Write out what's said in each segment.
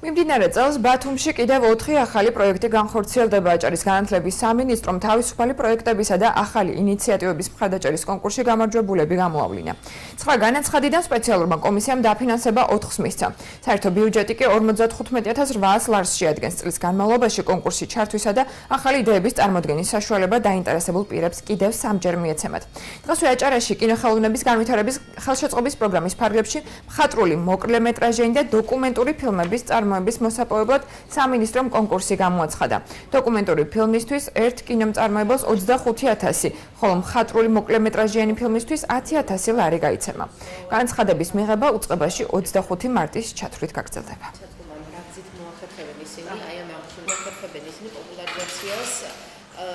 მიმდინარე წელს ბათუმში კიდევ 4 ახალი პროექტი განხორციელდება. აჭარის განათლების სამინისტრომ თავისუფალი პროექტებისა და ახალი ინიციატივების მხარდაჭერის კონკურსში გამარჯვებულები გამოავლინა. ცხრა განაცხადიდან სპეციალურმა კომისიამ დაფინანსება 4-ს მისცა. საერთო ბიუჯეტი კი 55,800 ლარს შეადგენს. წლის განმავლობაში კონკურსში ჩართვისა და ახალი იდეების წარმოდგენის საშუალება დაინტერესებულ პირებს კიდევ 3-ჯერ მიეცემათ. დღესვე აჭარაში კინოხელოვნების განვითარების ხელშეწყობის პროგრამის ფარგლებში მხატვრული მოკლემეტრაჟიანი და დოკუმენტური ფილმების წარმოების მოსაპოვებლად სამინისტრომ კონკურსი გამოაცხადა. დოკუმენტური ფილმისთვის ერთ კინომწარმოებელს 25,000, ხოლო მხატვრული მოკლემეტრაჟიანი ფილმისთვის 10,000 ლარი გაიცემა. განცხადების მიღება უწყებაში 25 მარტის ჩათვლით გაგრძელდება.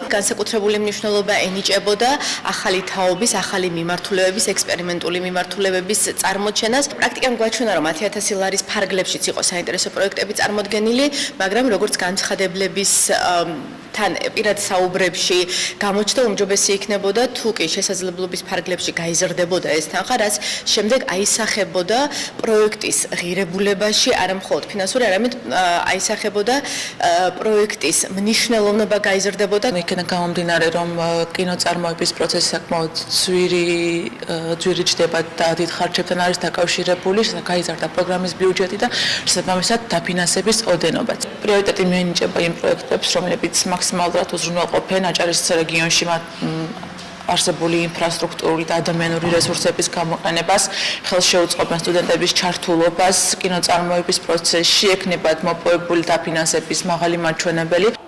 განსაკუთრებული მნიშვნელობა ენიჭებოდა ახალი თაობის, ახალი მიმართულებების, ექსპერიმენტული მიმართულებების წარმოჩენას. პრაქტიკამ გვაჩვენა, რომ 10,000 ლარის ფარგლებშიც იყო საინტერესო პროექტები წარმოდგენილი, მაგრამ როგორც განცხადებლების თან პირად საუბრებში გამოჩნდა, უმჯობესი იქნებოდა თუ კი შესაძლებლობის ფარგლებში გაიზრდებოდა ეს თანხა, რაც შემდეგ აისახებოდა პროექტის ღირებულებაში, არა მხოლოდ ფინანსური, არამედ აისახებოდა პროექტის მნიშვნელოვნება გაიზრდებოდა. იქიდან გამომდინარე, რომ კინოწარმოების პროცესი საკმაოდ ძვირი ჩდება და დიდ ხარჯებთან არის დაკავშირებული, გაიზარდა პროგრამის ბიუჯეტი და შესაბამისად დაფინანსების ოდენობაც. პრიორიტეტი მიენიჭება იმ პროექტებს, რომლებიც მაქსიმალურად უზრუნველყოფენ აჭარის რეგიონში არსებული ინფრასტრუქტურული და ადამიანური რესურსების გამოყენებას, ხელშეუწყობენ სტუდენტების ჩართულობას კინოწარმოების პროცესში, ექნებათ მოპოვებული დაფინანსების მაღალი მაჩვენებელი.